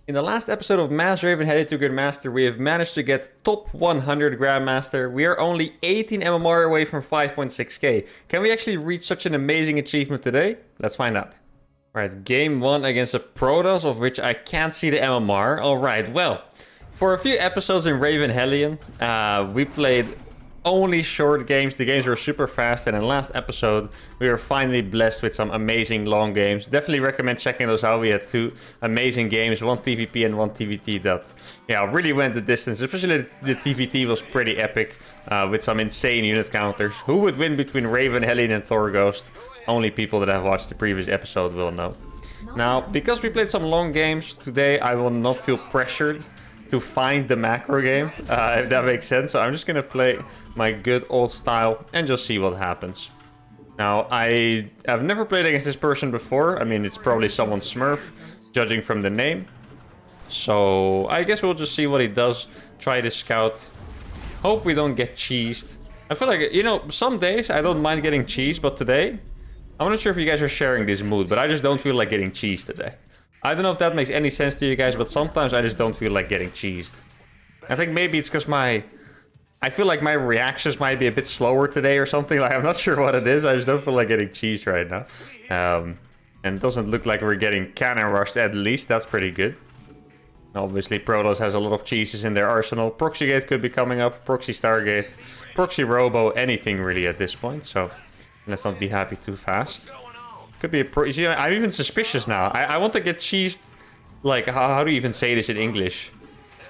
In the last episode of Mass Raven Hellion to Grandmaster, we have managed to get top 100 Grandmaster. We are only 18 MMR away from 5.6k. Can we actually reach such an amazing achievement today? Let's find out. Alright, game 1 against a Protoss, of which I can't see the MMR. Alright, well, for a few episodes in Raven Hellion, we played only short games. The games were super fast, and in the last episode we were finally blessed with some amazing long games. Definitely recommend checking those out. We had two amazing games, one TVP and one TVT that really went the distance. Especially the TVT was pretty epic, with some insane unit counters. Who would win between Raven, Hellion and Thor Ghost? Only people that have watched the previous episode will know. Now, because we played some long games today, I will not feel pressured to find the macro game, if that makes sense. So I'm just gonna play my good old style and just see what happens. Now, I have never played against this person before. I mean, it's probably someone Smurf, judging from the name. So I guess we'll just see what he does. Try to scout. Hope we don't get cheesed. I feel like, you know, some days I don't mind getting cheesed, but today, I'm not sure if you guys are sharing this mood, but I just don't feel like getting cheesed today. I don't know if that makes any sense to you guys, but sometimes I just don't feel like getting cheesed. I think maybe it's because I feel like my reactions might be a bit slower today or something. Like, I'm not sure what it is. I just don't feel like getting cheesed right now. And it doesn't look like we're getting cannon rushed at least. That's pretty good. Obviously, Protoss has a lot of cheeses in their arsenal. Proxy Gate could be coming up. Proxy Stargate. Proxy Robo. Anything really at this point. So let's not be happy too fast. Could be a see, I'm even suspicious now. I want to get cheesed. Like, how do you even say this in English?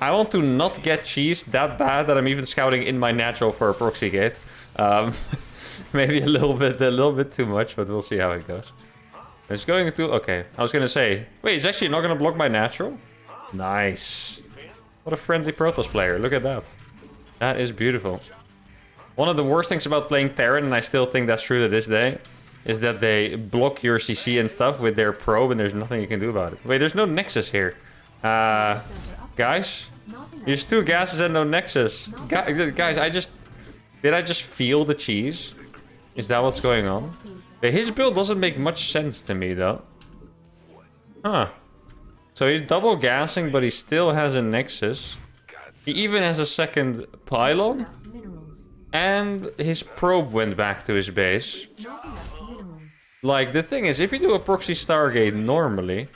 I want to not get cheesed that bad that I'm even scouting in my natural for a proxy gate. Maybe a little bit too much, but we'll see how it goes. It's going to... Okay, I was going to say... Wait, it's actually not going to block my natural? Nice. What a friendly Protoss player. Look at that. That is beautiful. One of the worst things about playing Terran, and I still think that's true to this day, is that they block your CC and stuff with their probe, and there's nothing you can do about it. Wait, there's no nexus here. Guys? There's two gases and no nexus. Guys, Did I just feel the cheese? Is that what's going on? His build doesn't make much sense to me, though. Huh. So he's double gassing, but he still has a nexus. He even has a second pylon. And his probe went back to his base. Like, the thing is, if you do a proxy Stargate normally,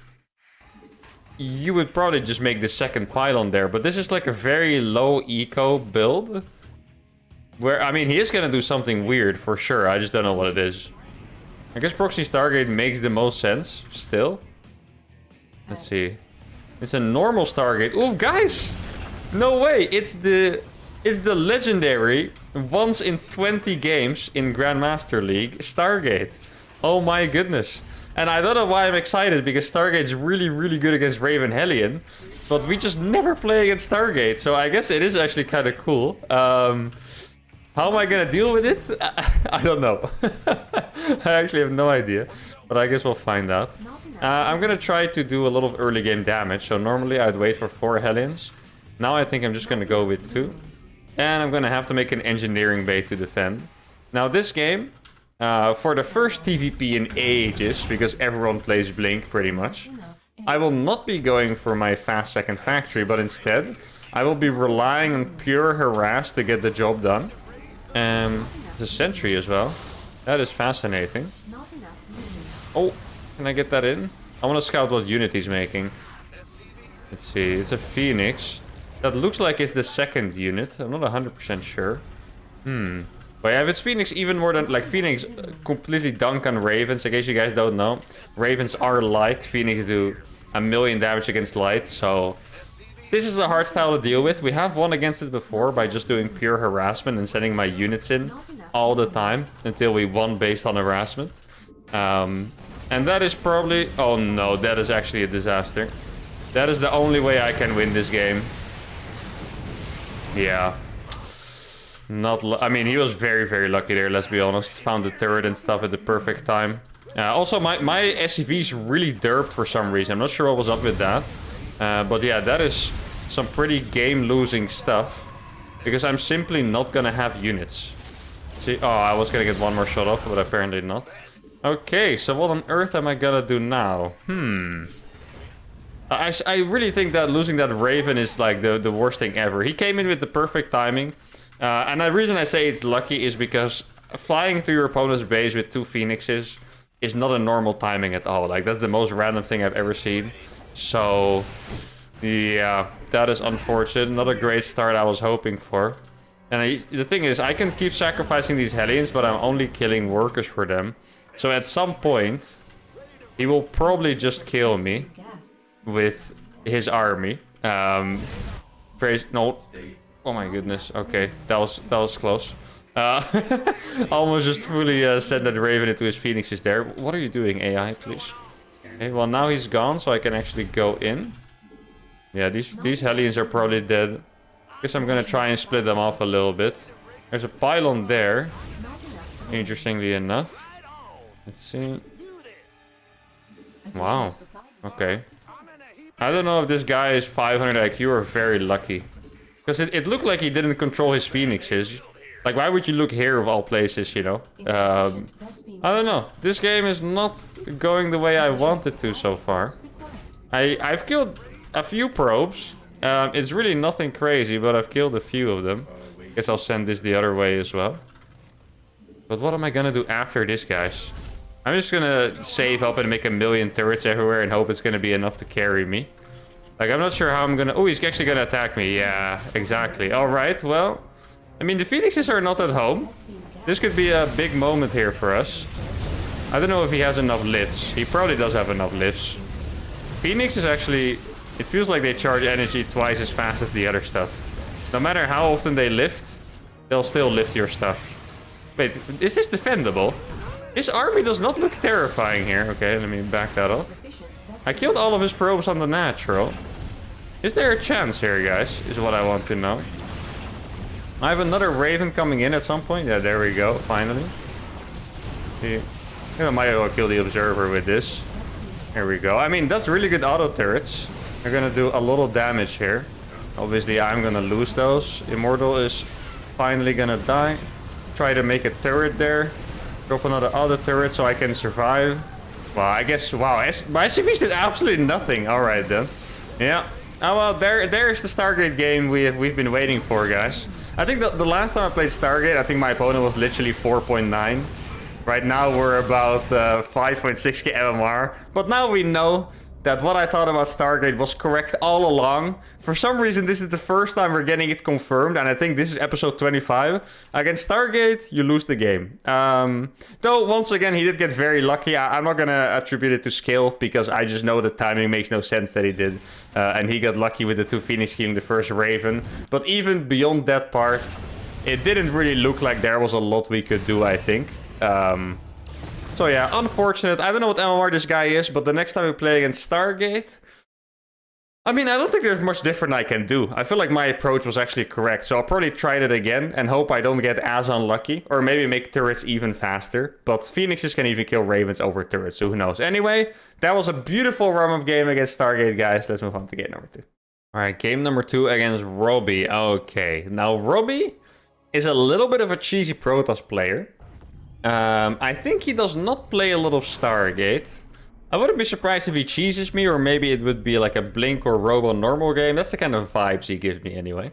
you would probably just make the second pylon there. But this is like a very low eco build. Where, I mean, he is gonna do something weird for sure. I just don't know what it is. I guess proxy Stargate makes the most sense, still. Let's see. It's a normal Stargate. Ooh, guys! No way! It's the legendary, once in 20 games in Grandmaster League, Stargate. Oh my goodness. And I don't know why I'm excited, because Stargate's really, really good against Raven Hellion. But we just never play against Stargate, so I guess it is actually kind of cool. How am I gonna deal with it? I don't know. I actually have no idea. But I guess we'll find out. I'm gonna try to do a lot of early game damage. So normally I'd wait for 4 Hellions. Now I think I'm just gonna go with 2. And I'm gonna have to make an engineering bait to defend. Now this game... for the first TVP in ages, because everyone plays Blink pretty much, I will not be going for my fast second factory, but instead I will be relying on pure harass to get the job done. The sentry as well. That is fascinating. Oh, can I get that in? I want to scout what unit he's making. Let's see, it's a Phoenix. That looks like it's the second unit. I'm not 100% sure. But yeah, if it's Phoenix, even more than... Like, Phoenix completely dunk on Ravens, in case you guys don't know. Ravens are light. Phoenix do 1,000,000 damage against light, so... This is a hard style to deal with. We have won against it before by just doing pure harassment and sending my units in all the time. Until we won based on harassment. And that is probably... Oh no, that is actually a disaster. That is the only way I can win this game. Yeah. I mean, he was very, very lucky there, let's be honest. Found the turret and stuff at the perfect time. Also, my SCV's really derped for some reason. I'm not sure what was up with that. But yeah, that is some pretty game-losing stuff. Because I'm simply not gonna have units. See? Oh, I was gonna get one more shot off, but apparently not. Okay, so what on earth am I gonna do now? I really think that losing that Raven is like the worst thing ever. He came in with the perfect timing. And the reason I say it's lucky is because flying through your opponent's base with 2 Phoenixes is not a normal timing at all. Like, that's the most random thing I've ever seen. So, yeah, that is unfortunate. Not a great start I was hoping for. And the thing is, I can keep sacrificing these Hellions, but I'm only killing workers for them. So at some point, he will probably just kill me with his army. No. Oh my goodness. Okay, that was close. Almost just fully sent that Raven into his Phoenixes there. What are you doing, AI, please? Okay, well now he's gone, so I can actually go in. Yeah, these Hellions are probably dead. Guess I'm gonna try and split them off a little bit. There's a pylon there. Interestingly enough. Let's see. Wow. Okay. I don't know if this guy is 500 IQ or very lucky. Because it looked like he didn't control his Phoenixes. Like, why would you look here of all places, you know? I don't know. This game is not going the way I wanted to so far. I've killed a few probes. It's really nothing crazy, but I've killed a few of them. Guess I'll send this the other way as well. But what am I gonna do after this, guys? I'm just gonna save up and make a million turrets everywhere and hope it's gonna be enough to carry me. Like, I'm not sure how I'm gonna... Oh, he's actually gonna attack me. Yeah, exactly. Alright, well... I mean, the Phoenixes are not at home. This could be a big moment here for us. I don't know if he has enough lifts. He probably does have enough lifts. Phoenix is actually... It feels like they charge energy twice as fast as the other stuff. No matter how often they lift, they'll still lift your stuff. Wait, is this defendable? His army does not look terrifying here. Okay, let me back that off. I killed all of his probes on the natural. Is there a chance here, guys? Is what I want to know. I have another Raven coming in at some point. Yeah, there we go, finally. See, I might as well kill the Observer with this. There we go. I mean, that's really good auto turrets. They're gonna do a lot of damage here. Obviously, I'm gonna lose those. Immortal is finally gonna die. Try to make a turret there. Drop another auto turret so I can survive. Well, I guess, wow, my SCVs did absolutely nothing. Alright then. Yeah. Oh well, there's the Stargate game we've been waiting for, guys. I think the last time I played Stargate, I think my opponent was literally 4.9. Right now we're about 5.6k MMR. But now we know that what I thought about Stargate was correct all along. For some reason, this is the first time we're getting it confirmed, and I think this is episode 25. Against Stargate, you lose the game. Though, once again, he did get very lucky. I'm not gonna attribute it to skill, because I just know the timing makes no sense that he did. And he got lucky with the 2 Phoenix killing the first Raven. But even beyond that part, it didn't really look like there was a lot we could do, I think. So yeah, unfortunate. I don't know what MMR this guy is, but the next time we play against Stargate... I mean, I don't think there's much different I can do. I feel like my approach was actually correct, so I'll probably try it again and hope I don't get as unlucky. Or maybe make turrets even faster. But Phoenixes can even kill Ravens over turrets, so who knows. Anyway, that was a beautiful warm-up game against Stargate, guys. Let's move on to game number 2. Alright, game number 2 against Robbie. Okay, now Robbie is a little bit of a cheesy Protoss player. I think he does not play a lot of Stargate. I wouldn't be surprised if he cheeses me, or maybe it would be like a Blink or Robo normal game. That's the kind of vibes he gives me anyway.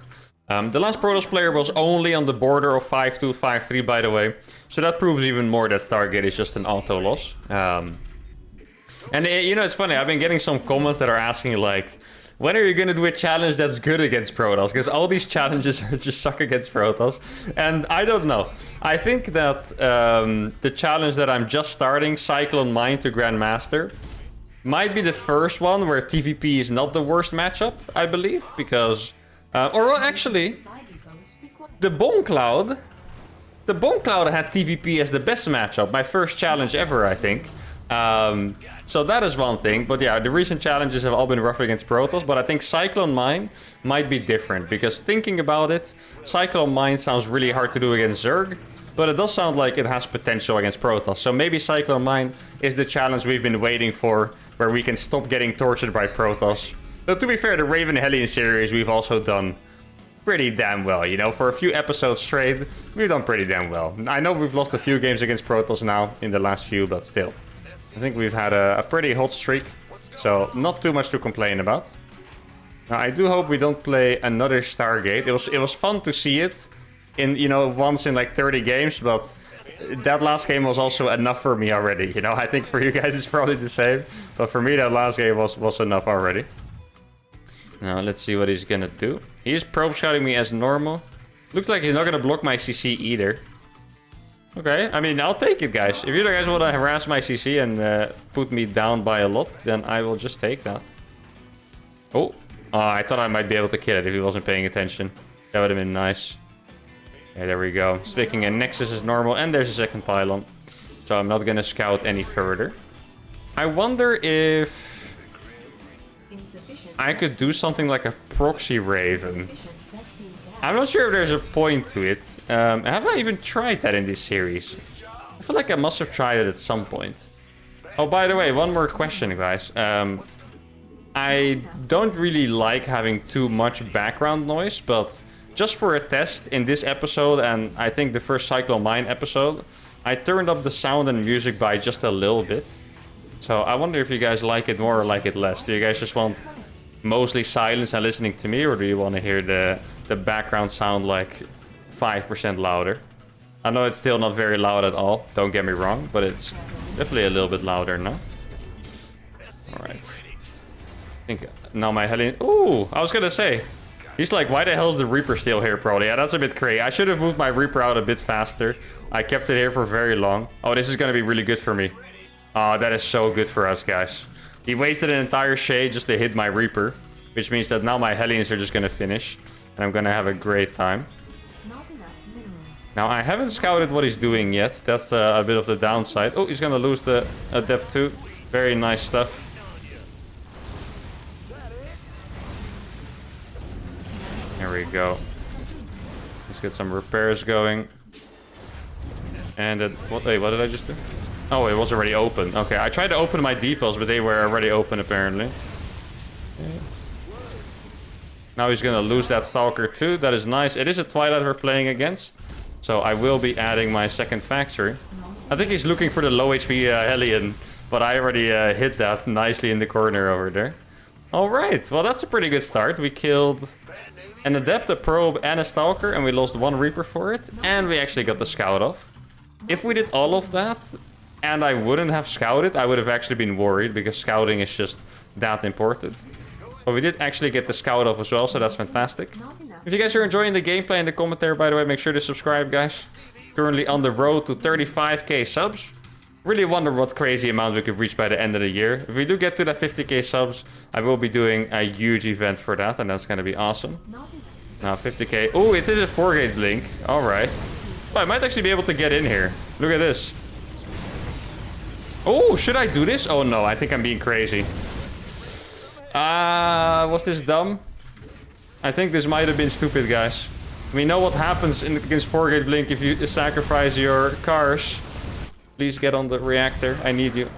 The last Protoss player was only on the border of 5-2, 5-3, by the way. So that proves even more that Stargate is just an auto loss. And you know, it's funny, I've been getting some comments that are asking like, when are you going to do a challenge that's good against Protoss? Because all these challenges are just suck against Protoss. And I don't know. I think that the challenge that I'm just starting, Cyclone Mine to Grandmaster, might be the first one where TVP is not the worst matchup, I believe. Because, or well, actually, the Bomb Cloud had TVP as the best matchup. My first challenge ever, I think. So that is one thing, but yeah, the recent challenges have all been rough against Protoss, but I think Cyclone Mine might be different, because thinking about it, Cyclone Mine sounds really hard to do against Zerg, but it does sound like it has potential against Protoss, so maybe Cyclone Mine is the challenge we've been waiting for, where we can stop getting tortured by Protoss. Though to be fair, the Raven Hellion series we've also done pretty damn well, you know, for a few episodes straight, we've done pretty damn well. I know we've lost a few games against Protoss now, in the last few, but still. I think we've had a pretty hot streak. So not too much to complain about. Now, I do hope we don't play another Stargate. It was fun to see it in, you know, once in like 30 games, but that last game was also enough for me already. You know, I think for you guys it's probably the same, but for me that last game was enough already. Now, let's see what he's gonna do. He's probe scouting me as normal. Looks like he's not gonna block my CC either. Okay, I mean, I'll take it, guys. If you guys want to harass my CC and put me down by a lot, then I will just take that. Oh, I thought I might be able to kill it if he wasn't paying attention. That would have been nice. Yeah, there we go. Sticking a Nexus is normal, and there's a second pylon. So I'm not gonna scout any further. I wonder if I could do something like a proxy Raven. I'm not sure if there's a point to it. Have I even tried that in this series? I feel like I must have tried it at some point. Oh, by the way, one more question, guys. I don't really like having too much background noise, but just for a test in this episode, and I think the first Cyclone Mine episode, I turned up the sound and music by just a little bit. So I wonder if you guys like it more or like it less. Do you guys just want mostly silence and listening to me, or do you want to hear the background sound like 5% louder? I know it's still not very loud at all, don't get me wrong, but it's definitely a little bit louder now. Alright. I think now my Hellion... Ooh, I was gonna say, he's like, why the hell is the Reaper still here, probably? Yeah, that's a bit crazy. I should have moved my Reaper out a bit faster. I kept it here for very long. Oh, this is gonna be really good for me. Oh, that is so good for us, guys. He wasted an entire shade just to hit my Reaper, which means that now my Hellions are just gonna finish, and I'm gonna have a great time. Now, I haven't scouted what he's doing yet. That's a bit of the downside. Oh, he's gonna lose the Adept too. Very nice stuff. There we go. Let's get some repairs going. And wait, what did I just do? Oh, it was already open. Okay, I tried to open my depots, but they were already open apparently. Okay. Now he's gonna lose that Stalker too. That is nice. It is a Twilight we're playing against, so I will be adding my second factory. I think he's looking for the low HP Hellion, but I already hit that nicely in the corner over there. Alright, well that's a pretty good start. We killed an Adept, a Probe, and a Stalker, and we lost one Reaper for it, and we actually got the Scout off. If we did all of that, and I wouldn't have scouted, I would have actually been worried, because scouting is just that important. But we did actually get the Scout off as well, so that's fantastic. If you guys are enjoying the gameplay and the commentary, by the way, make sure to subscribe, guys. Currently on the road to 35k subs. Really wonder what crazy amount we could reach by the end of the year. If we do get to that 50k subs, I will be doing a huge event for that, and that's going to be awesome. Now 50k. Oh, it is a 4-gate blink. Alright. Well, I might actually be able to get in here. Look at this. Oh, should I do this? Oh no, I think I'm being crazy. Was this dumb? I think this might have been stupid, guys. We know what happens against 4-gate blink if you sacrifice your cars. Please get on the reactor. I need you.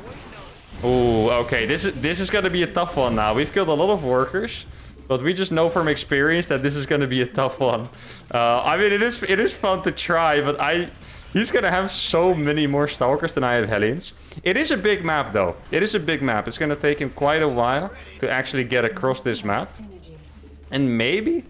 Oh, okay. This is gonna be a tough one now. We've killed a lot of workers, but we just know from experience that this is gonna be a tough one. I mean, it is fun to try, but he's gonna have so many more Stalkers than I have Hellions. It is a big map, though. It is a big map. It's gonna take him quite a while to actually get across this map. And maybe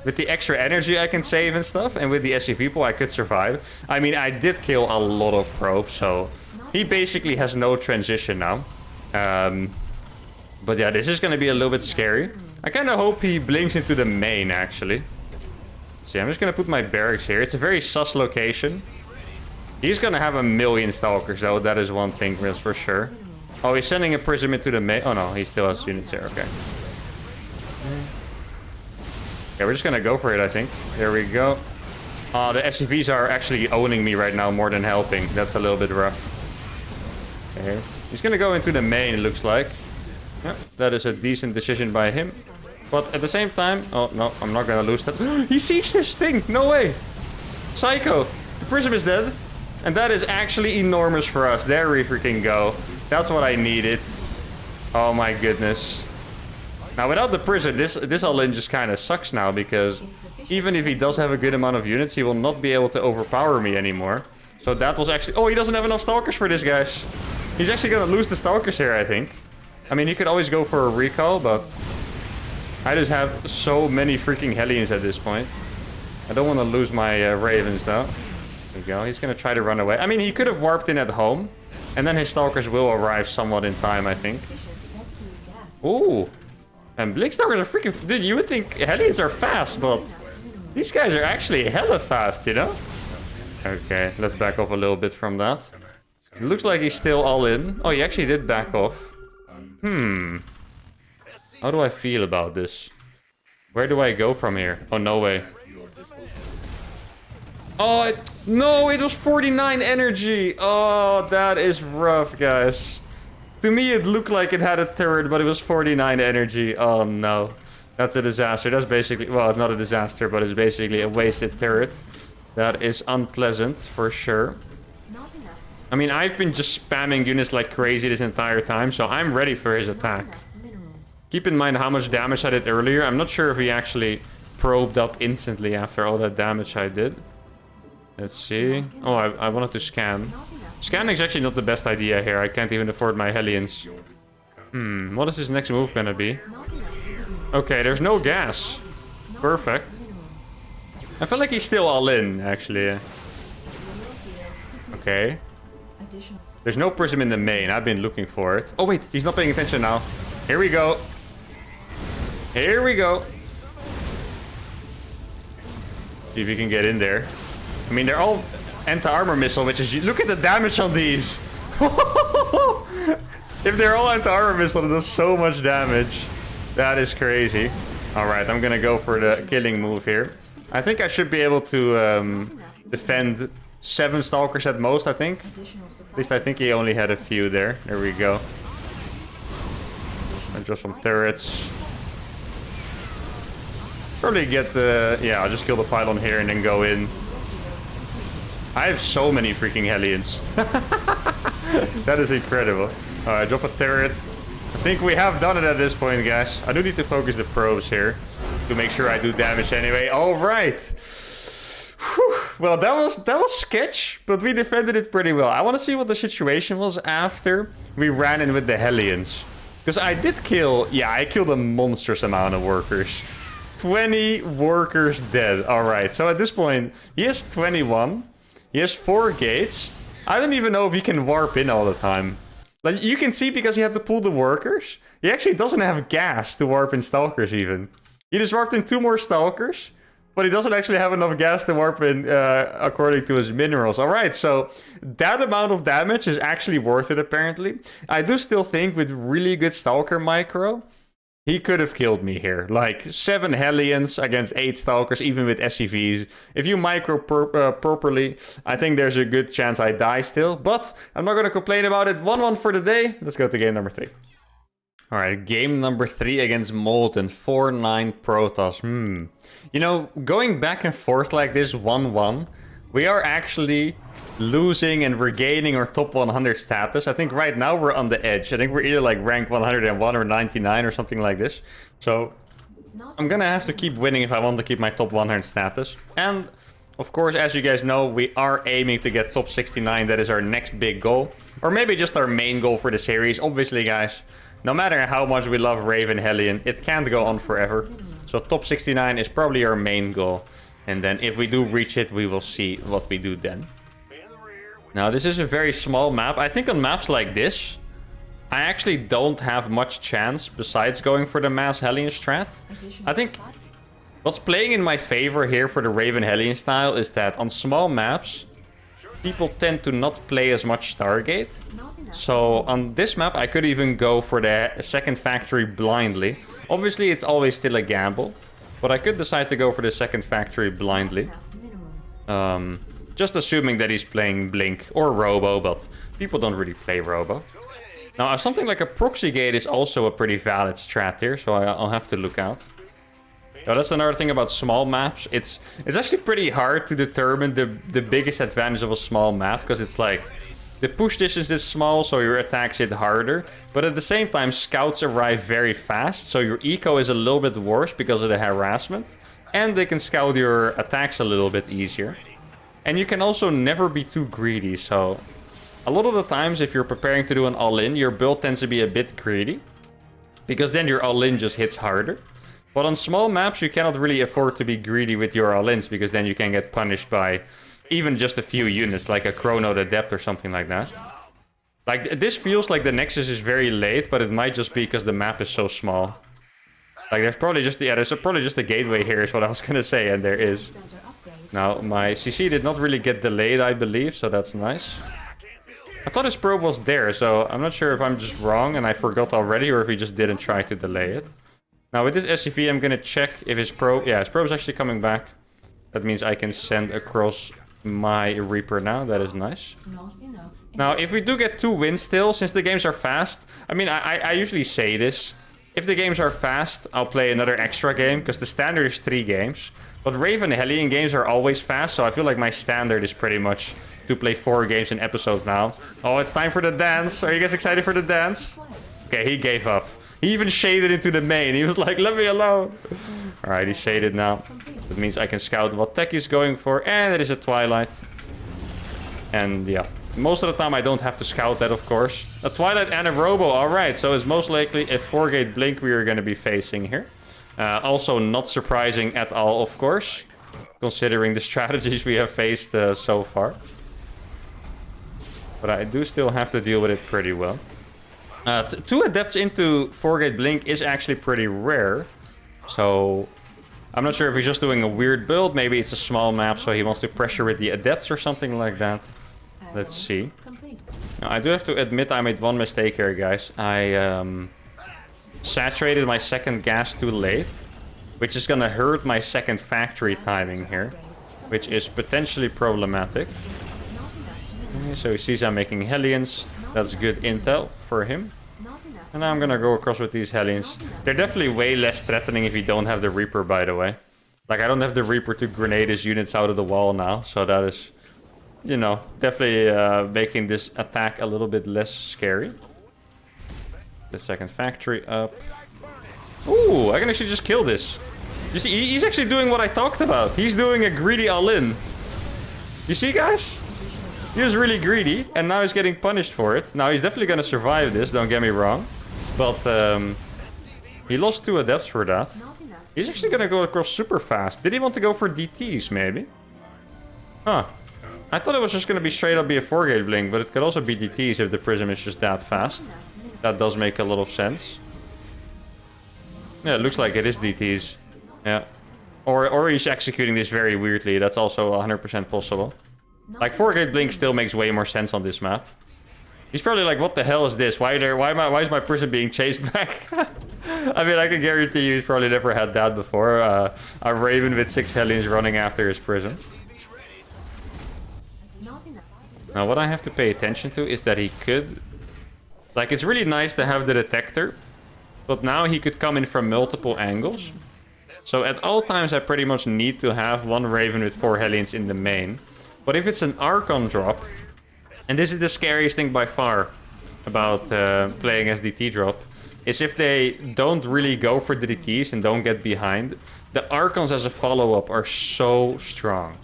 with the extra energy I can save and stuff, and with the SCV pool, I could survive. I mean, I did kill a lot of probes, so he basically has no transition now. But yeah, this is gonna be a little bit scary. I kind of hope he blinks into the main, actually. See, I'm just gonna put my barracks here. It's a very sus location. He's gonna have a million Stalkers, though. That is one thing, that's for sure. Oh, he's sending a Prism into the main. Oh no, he still has units there. Okay. Yeah, we're just gonna go for it, I think. There we go. The SCVs are actually owning me right now more than helping. That's a little bit rough. Okay. He's gonna go into the main, it looks like. Yeah, that is a decent decision by him. But at the same time... Oh, no, I'm not gonna lose that. He sieged this thing! No way! Psycho! The Prism is dead. And that is actually enormous for us. There we freaking go. That's what I needed. Oh my goodness. Now, without the Prism, this all-in just kind of sucks now, because even if he does have a good amount of units, he will not be able to overpower me anymore. So that was actually... Oh, he doesn't have enough Stalkers for this, guys. He's actually going to lose the Stalkers here, I think. I mean, he could always go for a recall, but I just have so many freaking Hellions at this point. I don't want to lose my Ravens, though. There we go. He's going to try to run away. I mean, he could have warped in at home, and then his Stalkers will arrive somewhat in time, I think. Ooh. And Blink Stalkers are freaking... Dude, you would think Hellions are fast, but these guys are actually hella fast, you know? Okay, let's back off a little bit from that. It looks like he's still all in. Oh, he actually did back off. How do I feel about this? Where do I go from here? Oh, no way. Oh, no, it was 49 energy. Oh, that is rough, guys. To me, it looked like it had a turret, but it was 49 energy. Oh, no. That's a disaster. That's basically... Well, it's not a disaster, but it's basically a wasted turret. That is unpleasant, for sure. I mean, I've been just spamming units like crazy this entire time, so I'm ready for his attack. Keep in mind how much damage I did earlier. I'm not sure if he actually probed up instantly after all that damage I did. Let's see. Oh, I wanted to scan. Scanning is actually not the best idea here. I can't even afford my Hellions. What is his next move gonna be? Okay, there's no gas. Perfect. I feel like he's still all in, actually. Okay. There's no prism in the main. I've been looking for it. Oh, wait. He's not paying attention now. Here we go. Here we go. See if we can get in there. I mean, they're all anti-armor missile, which is... Look at the damage on these. If they're all anti-armor missile, it does so much damage. That is crazy. Alright, I'm gonna go for the killing move here. I think I should be able to defend 7 Stalkers at most, I think. At least I think he only had a few there. There we go. And just some turrets. Probably get the... Yeah, I'll just kill the pylon here and then go in. I have so many freaking Hellions. That is incredible. Alright, drop a turret. I think we have done it at this point, guys. I do need to focus the probes here to make sure I do damage anyway. Alright. Well, that was sketch, but we defended it pretty well. I want to see what the situation was after we ran in with the Hellions. Because I did kill... Yeah, I killed a monstrous amount of workers. 20 workers dead. Alright, so at this point, he has 21. He has 4 gates. I don't even know if he can warp in all the time. Like, you can see because he had to pull the workers. He actually doesn't have gas to warp in Stalkers even. He just warped in 2 more Stalkers. But he doesn't actually have enough gas to warp in according to his minerals. Alright, so that amount of damage is actually worth it apparently. I do still think with really good Stalker micro, he could have killed me here. Like 7 Hellions against 8 Stalkers, even with SCVs. If you micro properly, I think there's a good chance I die still. But I'm not going to complain about it. 1-1 for the day. Let's go to game number 3. Alright, game number 3 against Molten. 4-9 Protoss. You know, going back and forth like this 1-1, we are actually losing and regaining our top 100 status. I think right now we're on the edge. I think we're either like rank 101 or 99 or something like this. So I'm gonna have to keep winning if I want to keep my top 100 status. And of course, as you guys know, we are aiming to get top 69. That is our next big goal. Or maybe just our main goal for the series. Obviously, guys, no matter how much we love Raven Hellion, it can't go on forever. So top 69 is probably our main goal. And then if we do reach it, we will see what we do then. Now, this is a very small map. I think on maps like this, I actually don't have much chance besides going for the mass Hellion strat. I think what's playing in my favor here for the Raven Hellion style is that on small maps, people tend to not play as much Stargate. So on this map, I could even go for the second factory blindly. Obviously, it's always still a gamble, but I could decide to go for the second factory blindly. Just assuming that he's playing Blink or Robo, but people don't really play Robo. Now, something like a proxy gate is also a pretty valid strat here, so I'll have to look out. Now, that's another thing about small maps. It's actually pretty hard to determine the biggest advantage of a small map, because it's like the push distance is small, so your attacks hit harder. But at the same time, scouts arrive very fast, so your eco is a little bit worse because of the harassment. And they can scout your attacks a little bit easier. And you can also never be too greedy, so a lot of the times if you're preparing to do an all-in, your build tends to be a bit greedy. because then your all-in just hits harder. But on small maps, you cannot really afford to be greedy with your all-ins, because then you can get punished by even just a few units, like a Chrono the Depth or something like that. Like, this feels like the Nexus is very late, but it might just be because the map is so small. Like, there's probably just a gateway here is what I was gonna say, and there is. Now, my CC did not really get delayed, I believe, so that's nice. I thought his probe was there, so I'm not sure if I'm just wrong and I forgot already, or if he just didn't try to delay it. Now, with this SCV, I'm gonna check if his probe... Yeah, his probe is actually coming back. That means I can send across my Reaper now. That is nice. Now, if we do get 2 wins still, since the games are fast... I mean, I usually say this. If the games are fast, I'll play another extra game, because the standard is 3 games. But Raven and Hellion games are always fast, so I feel like my standard is pretty much to play 4 games in episodes now. Oh, it's time for the dance. Are you guys excited for the dance? Okay, he gave up. He even shaded into the main. He was like, let me alone. Alright, he's shaded now. That means I can scout what tech he's going for. And it is a Twilight. And yeah, most of the time I don't have to scout that, of course. A Twilight and a Robo. Alright, so it's most likely a 4-gate Blink we are going to be facing here. Also not surprising at all, of course, considering the strategies we have faced so far. But I do still have to deal with it pretty well. 2 Adepts into 4-gate Blink is actually pretty rare. So I'm not sure if he's just doing a weird build. Maybe it's a small map, so he wants to pressure with the Adepts or something like that. Let's see. Now, I do have to admit I made one mistake here, guys. I saturated my second gas too late, which is gonna hurt my second factory timing here, which is potentially problematic. Okay, so he sees I'm making Hellions. That's good intel for him. And now I'm gonna go across with these Hellions. They're definitely way less threatening if you don't have the Reaper, by the way. Like, I don't have the Reaper to grenade his units out of the wall now, so that is, you know, definitely making this attack a little bit less scary. The second factory up. Ooh, I can actually just kill this. You see, he's actually doing what I talked about. He's doing a greedy all-in. You see, guys? He was really greedy, and now he's getting punished for it. Now, he's definitely gonna survive this, don't get me wrong. But, he lost 2 Adepts for that. He's actually gonna go across super fast. Did he want to go for DTs, maybe? Huh. I thought it was just gonna be straight up be a 4-gate Blink, but it could also be DTs if the Prism is just that fast. That does make a lot of sense. Yeah, it looks like it is DTs. Yeah. Or he's executing this very weirdly. That's also 100% possible. Like, 4-gate Blink still makes way more sense on this map. He's probably like, what the hell is this? Why is my person being chased back? I mean, I can guarantee you he's probably never had that before. A Raven with 6 Hellions running after his Prism. Now, what I have to pay attention to is that he could... Like, it's really nice to have the detector, but now he could come in from multiple angles. So at all times, I pretty much need to have 1 Raven with 4 Hellions in the main. But if it's an Archon drop, and this is the scariest thing by far about playing as DT drop, is if they don't really go for the DTs and don't get behind, the Archons as a follow-up are so strong.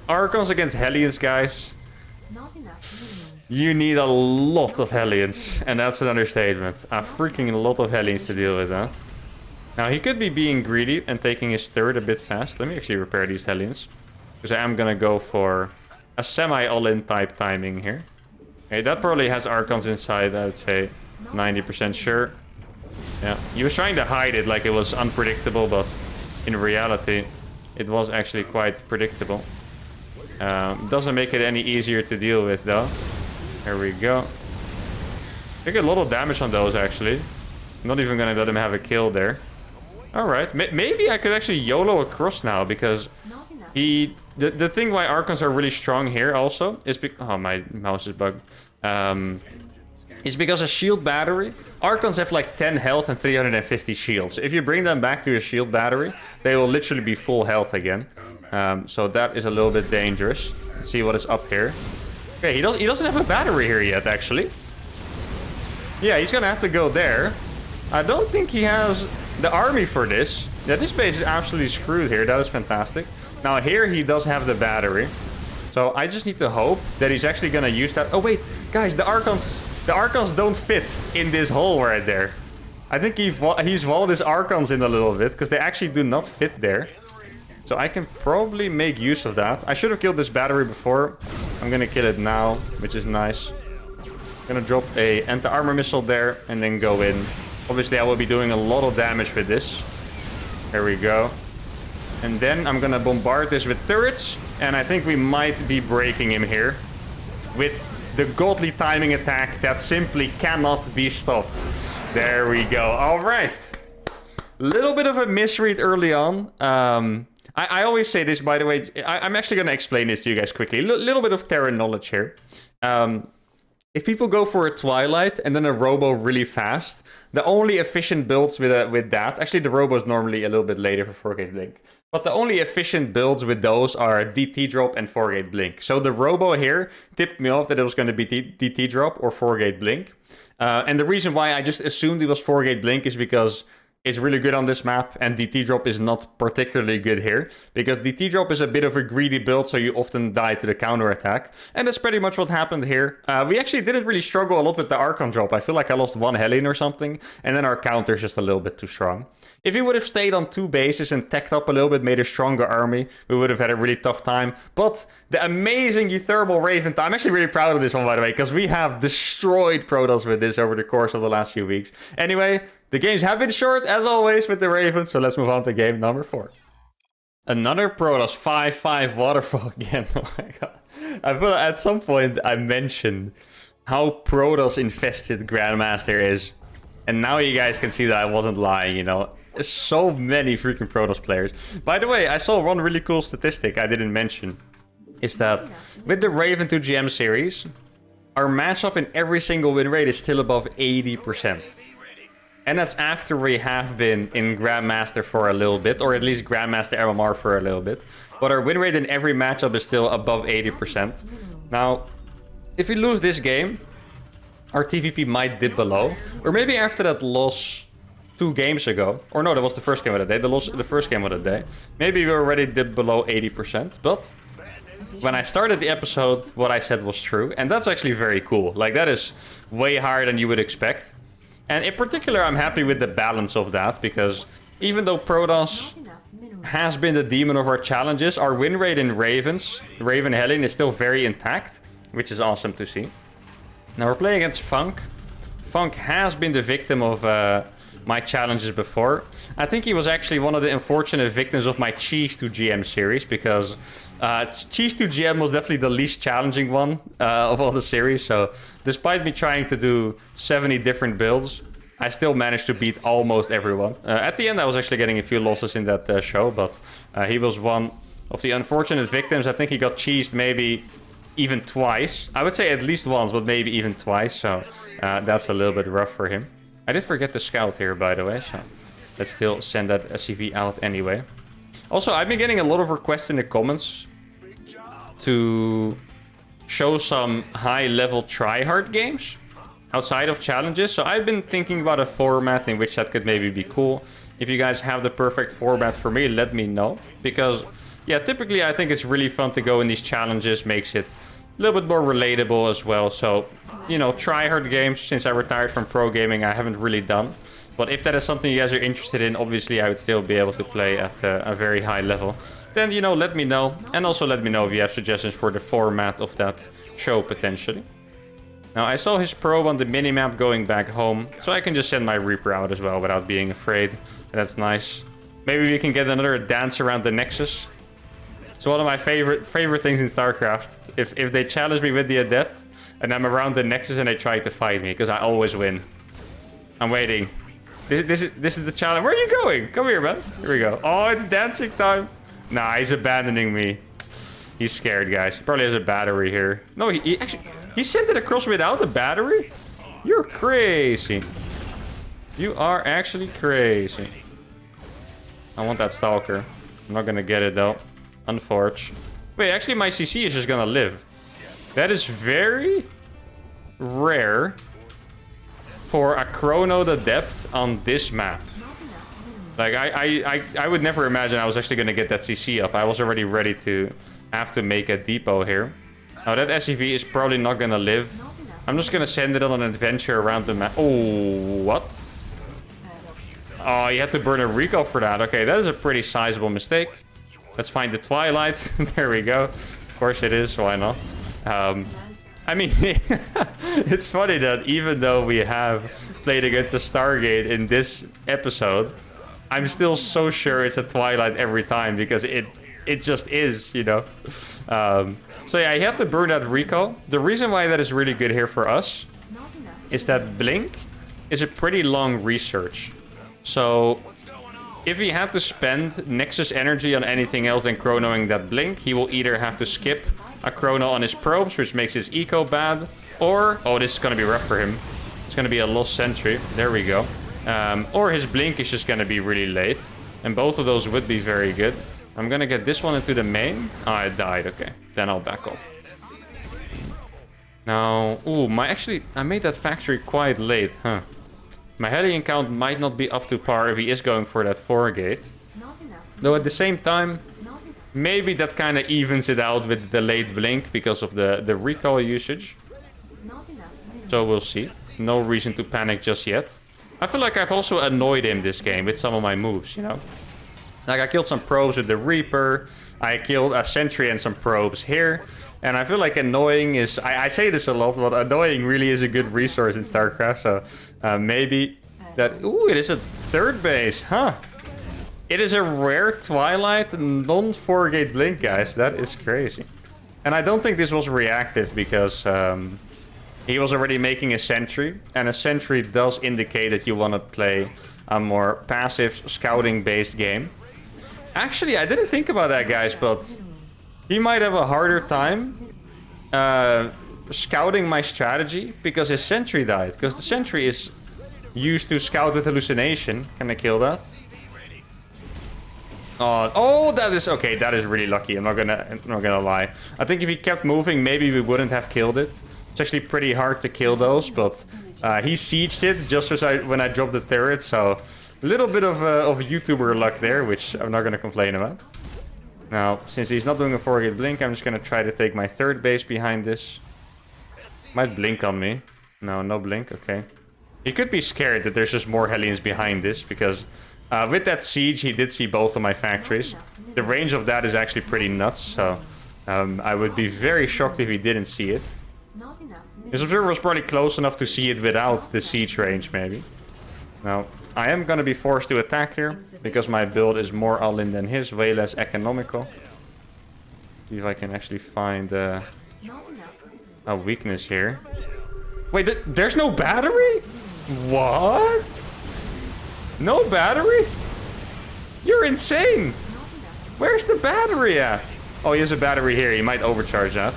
Archons against Hellions, guys. You need a lot of Hellions, and that's an understatement. A freaking lot of Hellions to deal with that. Now, he could be being greedy and taking his third a bit fast. Let me actually repair these Hellions, because I am gonna go for a semi-all-in type timing here. Okay, that probably has Archons inside, I would say 90% sure. Yeah, he was trying to hide it like it was unpredictable, but in reality, it was actually quite predictable. Doesn't make it any easier to deal with, though. There we go. I get a lot of damage on those, actually. I'm not even gonna let him have a kill there. Alright, maybe I could actually YOLO across now, because the thing why Archons are really strong here also is oh, my mouse is bugged. Is because a shield battery, Archons have like 10 health and 350 shields. If you bring them back to a shield battery, they will literally be full health again. So that is a little bit dangerous. Let's see what is up here. Okay, he doesn't have a battery here yet, actually. Yeah, he's gonna have to go there. I don't think he has the army for this. Yeah, this base is absolutely screwed here. That is fantastic. Now here he does have the battery. So I just need to hope that he's actually gonna use that. Oh wait, guys, the Archons don't fit in this hole right there. I think he's walled his Archons in a little bit, because they actually do not fit there. So I can probably make use of that. I should have killed this battery before. I'm gonna kill it now, which is nice. Gonna drop a anti-armor missile there, and then go in. Obviously, I will be doing a lot of damage with this. There we go. And then I'm gonna bombard this with turrets, and I think we might be breaking him here. With the godly timing attack that simply cannot be stopped. There we go. All right. Little bit of a misread early on. I always say this, by the way. I'm actually going to explain this to you guys quickly. Little bit of Terran knowledge here. If people go for a Twilight and then a Robo really fast, the only efficient builds with that... Actually, the Robo is normally a little bit later for 4-gate blink. But the only efficient builds with those are DT drop and 4-gate blink. So the Robo here tipped me off that it was going to be DT drop or 4-gate blink. And the reason why I just assumed it was 4-gate blink is because it's really good on this map, and DT drop is not particularly good here, because DT drop is a bit of a greedy build, so you often die to the counter attack, and that's pretty much what happened here. We actually didn't really struggle a lot with the Archon drop. I feel like I lost one Hellion or something, and then our counter is just a little bit too strong. If we would have stayed on 2 bases and teched up a little bit, made a stronger army, we would have had a really tough time. But the amazing uThermal Raven, I'm actually really proud of this one, by the way, because we have destroyed Protoss with this over the course of the last few weeks. Anyway, the games have been short, as always, with the Raven, so let's move on to game number 4. Another Protoss 5-5 waterfall again. Oh my god. I feel like at some point I mentioned how Protoss infested Grandmaster is. And now you guys can see that I wasn't lying, you know. There's so many freaking Protoss players. By the way, I saw one really cool statistic I didn't mention. Is that with the Raven to GM series, our matchup in every single win rate is still above 80%. And that's after we have been in Grandmaster for a little bit, or at least Grandmaster MMR for a little bit. But our win rate in every matchup is still above 80%. Now, if we lose this game, our TVP might dip below. Or maybe after that loss 2 games ago. Or no, that was the first game of the day. The first game of the day. Maybe we already dipped below 80%. But when I started the episode, what I said was true. And that's actually very cool. Like, that is way higher than you would expect. And in particular, I'm happy with the balance of that, because even though Protoss has been the demon of our challenges, our win rate in Raven Hellion is still very intact, which is awesome to see. Now we're playing against Funk. Funk has been the victim of my challenges before. I think he was actually one of the unfortunate victims of my Cheese to GM series, because Cheese to GM was definitely the least challenging one of all the series. So despite me trying to do 70 different builds, I still managed to beat almost everyone. At the end, I was actually getting a few losses in that show, but he was one of the unfortunate victims. I think he got cheesed maybe even twice. I would say at least once, but maybe even twice. So that's a little bit rough for him. I did forget to scout here, by the way, so let's still send that SCV out anyway. Also, I've been getting a lot of requests in the comments to show some high-level tryhard games outside of challenges. So I've been thinking about a format in which that could maybe be cool. If you guys have the perfect format for me, let me know. Because, yeah, typically I think it's really fun to go in these challenges, makes it a little bit more relatable as well. So, you know, tryhard games, since I retired from pro gaming, I haven't really done. But if that is something you guys are interested in, obviously I would still be able to play at a very high level. Then, you know, let me know. And also let me know if you have suggestions for the format of that show, potentially. Now, I saw his probe on the minimap going back home, so I can just send my Reaper out as well without being afraid. That's nice. Maybe we can get another dance around the Nexus. It's one of my favorite things in StarCraft. If they challenge me with the Adept, and I'm around the Nexus and they try to fight me, because I always win. I'm waiting. This is the challenge. Where are you going? Come here, man. Here we go. Oh, it's dancing time. Nah, he's abandoning me. He's scared, guys. He probably has a battery here. No, he actually... He sent it across without a battery? You're crazy. You are actually crazy. I want that Stalker. I'm not gonna get it, though. Unfortunate. Wait, actually, my CC is just gonna live. That is very rare for a Chrono the Depth on this map. Like, I would never imagine I was actually gonna get that CC up. I was already ready to have to make a depot here. Now, that SCV is probably not gonna live. I'm just gonna send it on an adventure around the map. Oh, what? Oh, you had to burn a recall for that. Okay, that is a pretty sizable mistake. Let's find the Twilight. There we go. Of course it is. Why not? I mean, it's funny that even though we have played against a Stargate in this episode, I'm still so sure it's a Twilight every time because it just is, you know. So yeah, I had to burn that recall. The reason why that is really good here for us is that Blink is a pretty long research. So if he had to spend Nexus energy on anything else than chronoing that Blink, he will either have to skip a chrono on his probes, which makes his eco bad, or, oh, this is going to be rough for him. It's going to be a lost sentry. There we go. Or his Blink is just going to be really late. And both of those would be very good. I'm going to get this one into the main. Oh, it died. Okay. Then I'll back off. Now, ooh, I made that factory quite late, huh? My Hellion count might not be up to par if he is going for that 4 gate. Though at the same time, maybe that kind of evens it out with the late Blink because of the recall usage. So we'll see. No reason to panic just yet. I feel like I've also annoyed him this game with some of my moves, you know? Like I killed some probes with the Reaper. I killed a sentry and some probes here. And I feel like annoying is... I say this a lot, but annoying really is a good resource in StarCraft. So maybe that... Ooh, it is a 3rd base, huh? It is a rare Twilight non-4 gate Blink, guys. That is crazy. And I don't think this was reactive because he was already making a sentry. And a sentry does indicate that you want to play a more passive scouting-based game. Actually, I didn't think about that, guys, but he might have a harder time scouting my strategy because his sentry died. Because the sentry is used to scout with hallucination. Can I kill that? Oh, that is okay. That is really lucky. I'm not gonna lie. I think if he kept moving, maybe we wouldn't have killed it. It's actually pretty hard to kill those, but he sieged it just as when I dropped the turret. So a little bit of YouTuber luck there, which I'm not gonna complain about. Now, since he's not doing a 4 gate Blink, I'm just gonna try to take my 3rd base behind this. Might blink on me. No, no blink. Okay. He could be scared that there's just more Hellions behind this because with that siege, he did see both of my factories. The range of that is actually pretty nuts, so I would be very shocked if he didn't see it. His observer was probably close enough to see it without the siege range, maybe. Now, I am going to be forced to attack here because my build is more all-in than his, way less economical. See if I can actually find a weakness here. Wait, there's no battery? What? No battery? You're insane! Where's the battery at? Oh, he has a battery here. He might overcharge that.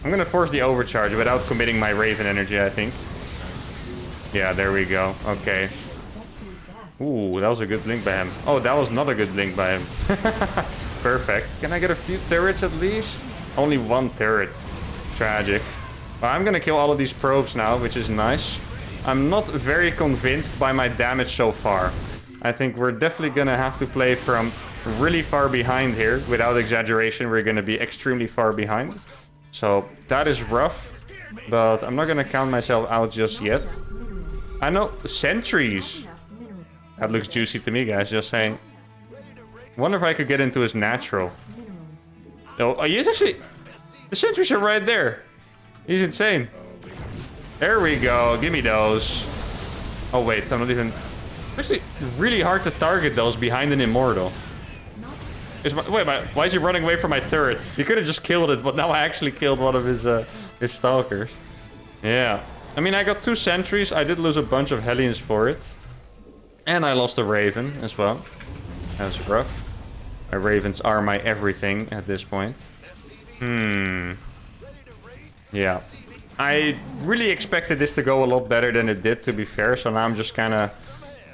I'm gonna force the overcharge without committing my Raven energy, I think. Yeah, there we go. Okay. Ooh, that was a good blink by him. Oh, that was not a good blink by him. Perfect. Can I get a few turrets at least? Only 1 turret. Tragic. Well, I'm gonna kill all of these probes now, which is nice. I'm not very convinced by my damage so far. I think we're definitely gonna have to play from really far behind here. Without exaggeration, we're gonna be extremely far behind. So that is rough, but I'm not gonna count myself out just yet. I know, sentries. That looks juicy to me, guys, just saying. Wonder if I could get into his natural. Oh, he is actually... The sentries are right there. He's insane. There we go. Give me those. Oh, wait. I'm not even... Actually, really hard to target those behind an Immortal. Why is he running away from my turret? He could have just killed it, but now I actually killed one of his Stalkers. Yeah. I mean, I got 2 sentries. I did lose a bunch of Hellions for it. And I lost a Raven as well. That's rough. My Ravens are my everything at this point. Yeah. I really expected this to go a lot better than it did, to be fair. So now I'm just kind of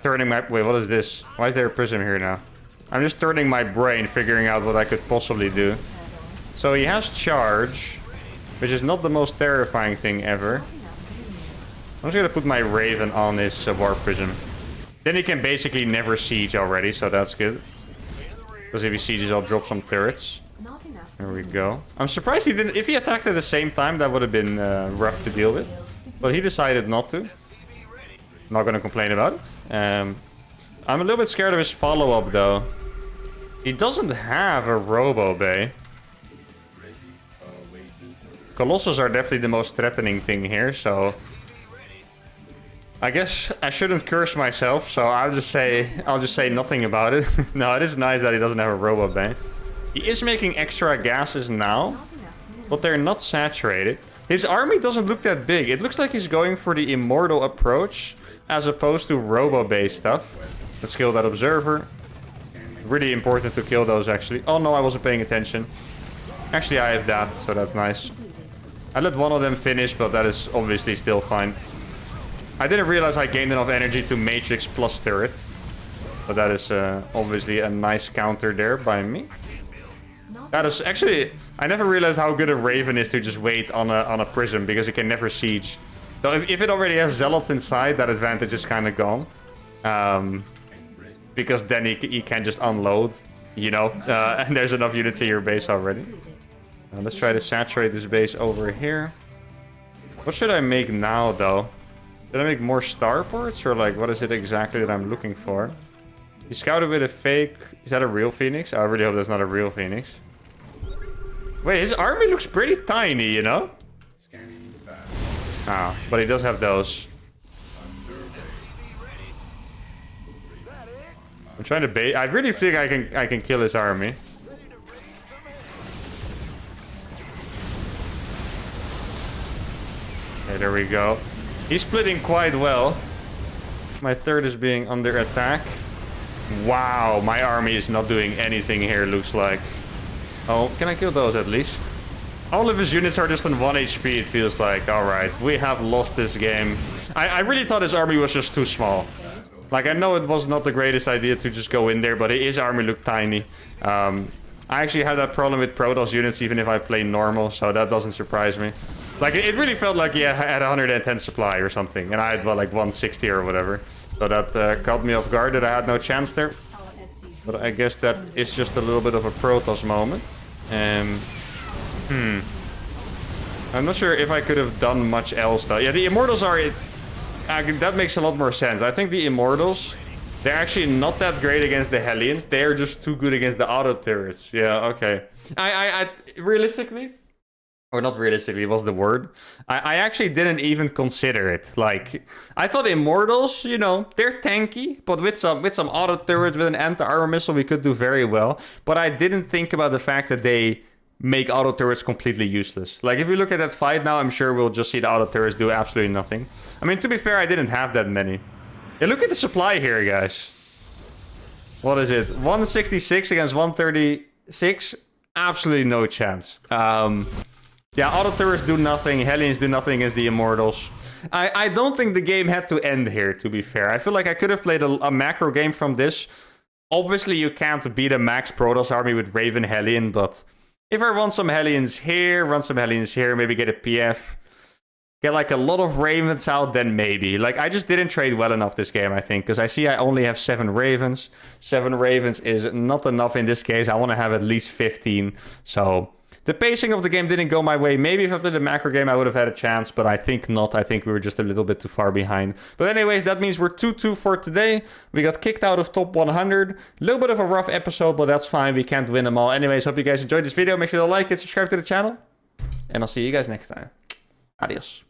turning my... Wait, what is this? Why is there a prism here now? I'm just turning my brain, figuring out what I could possibly do. So he has charge, which is not the most terrifying thing ever. I'm just going to put my Raven on this War Prism. Then he can basically never siege already, so that's good. Because if he sieges, I'll drop some turrets. There we go. I'm surprised he didn't... If he attacked at the same time, that would have been rough to deal with. But he decided not to. Not gonna complain about it. I'm a little bit scared of his follow-up, though. He doesn't have a Robo Bay. Colossus are definitely the most threatening thing here, so... I guess I shouldn't curse myself, so I'll just say nothing about it. No, it is nice that he doesn't have a Robo Bay. He is making extra gases now, but they're not saturated. His army doesn't look that big. It looks like he's going for the Immortal approach, as opposed to Robo Bay stuff. Let's kill that Observer. Really important to kill those, actually. Oh no, I wasn't paying attention. Actually, I have that, so that's nice. I let one of them finish, but that is obviously still fine. I didn't realize I gained enough energy to Matrix plus turret. But that is obviously a nice counter there by me. That is actually... I never realized how good a Raven is to just wait on a Prism, because it can never siege. So if it already has Zealots inside, that advantage is kind of gone. Because then he can just unload, you know. And there's enough units in your base already. Let's try to saturate this base over here. What should I make now, though? Should I make more starports, or like, what is it exactly that I'm looking for? He scouted with a fake... Is that a real Phoenix? I really hope that's not a real Phoenix. Wait, his army looks pretty tiny, you know? Ah, but he does have those. I'm trying to bait. I really think I can kill his army. Okay, there we go. He's splitting quite well. My third is being under attack. Wow, my army is not doing anything here, looks like. Oh, can I kill those at least? All of his units are just on 1 HP, it feels like. Alright, we have lost this game. I really thought his army was just too small. Like, I know it was not the greatest idea to just go in there, but his army looked tiny. I actually have that problem with Protoss units, even if I play normal, so that doesn't surprise me. Like, it really felt like he had 110 supply or something, and I had, well, like 160 or whatever. So that caught me off guard that I had no chance there. But I guess that is just a little bit of a Protoss moment. I'm not sure if I could have done much else, though. Yeah, the Immortals are... that makes a lot more sense. I think the Immortals, they're actually not that great against the Hellions. They're just too good against the auto turrets. Yeah, okay. I realistically... Or not realistically, was the word. I actually didn't even consider it. Like, I thought Immortals, you know, they're tanky, but with some auto turrets, with an anti-armor missile, we could do very well. But I didn't think about the fact that they make auto turrets completely useless. Like, if we look at that fight now, I'm sure we'll just see the auto turrets do absolutely nothing. I mean, to be fair, I didn't have that many. Yeah, look at the supply here, guys. What is it? 166 against 136? Absolutely no chance. Yeah, auto turrets do nothing, Hellions do nothing against the Immortals. I don't think the game had to end here, to be fair. I feel like I could have played a macro game from this. Obviously, you can't beat a max Protoss army with Raven Hellion, but if I run some Hellions here, maybe get a PF, get like a lot of Ravens out, then maybe. Like, I just didn't trade well enough this game, I think, because I see I only have 7 Ravens. 7 Ravens is not enough in this case. I want to have at least 15, so... The pacing of the game didn't go my way. Maybe if I played a macro game, I would have had a chance, but I think not. I think we were just a little bit too far behind. But anyways, that means we're 2-2 for today. We got kicked out of top 100. A little bit of a rough episode, but that's fine. We can't win them all. Anyways, hope you guys enjoyed this video. Make sure to like it, subscribe to the channel, and I'll see you guys next time. Adios.